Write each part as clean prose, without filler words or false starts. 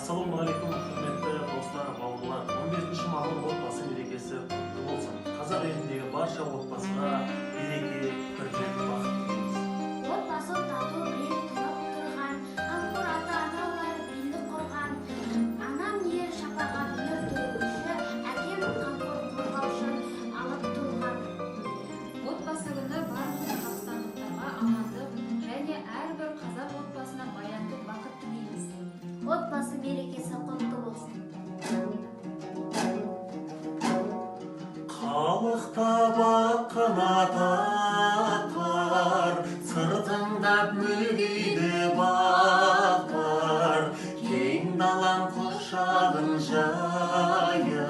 Ассалаумағалейкум, құрметті достар, бауырлар. 15 мамыр отбасы мерекесі құтты болсын. Қазақ еліндегі барша отбасыға береке, бірлік, бақыт тілейміз. Отбасы тату біреу тұрып тұрған, қамқор ата-аналар бірлік құрған, анам ер шапағат нұр төгуші, әкем қамқор қорғаушы алып туған. Отбасы күні барлық қазақстандықтарға амандық және әрбір қазақ отбасына баянды бақыт тілейміз. Отбасы мерекесі құтты болсын. Халықта баққан атақтар, сыртыңдап мүлгиді бақтар, кең далам құшағын жайып,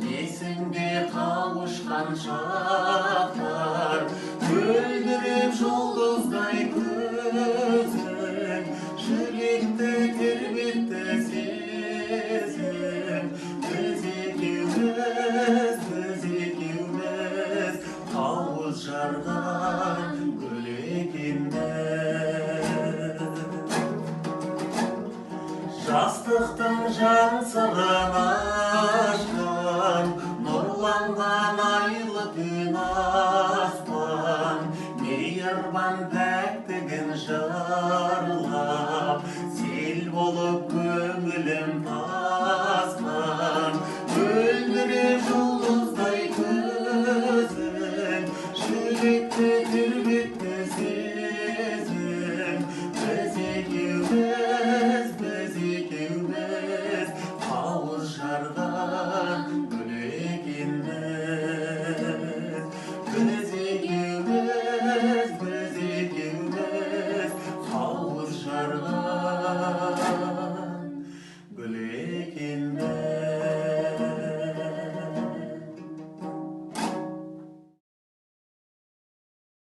есіңде қауышқан шақтар, мөлдіреп жұлдыздай көзің, жүректі тербетті сезім, біз екеуміз тауыз жарған гүл екенбіз. Жастықтың жан сырын ашқан, нұрланған айлы түн аспан, мейірбан пәктігін жырлап, сел болып көңілім тасқан, мөлдіреп жұлдыздай көзің, жүректі тербетті сезім, біз екеуміз тауыз жарған гүл екенбіз. Біз екеуміз тауыз жарған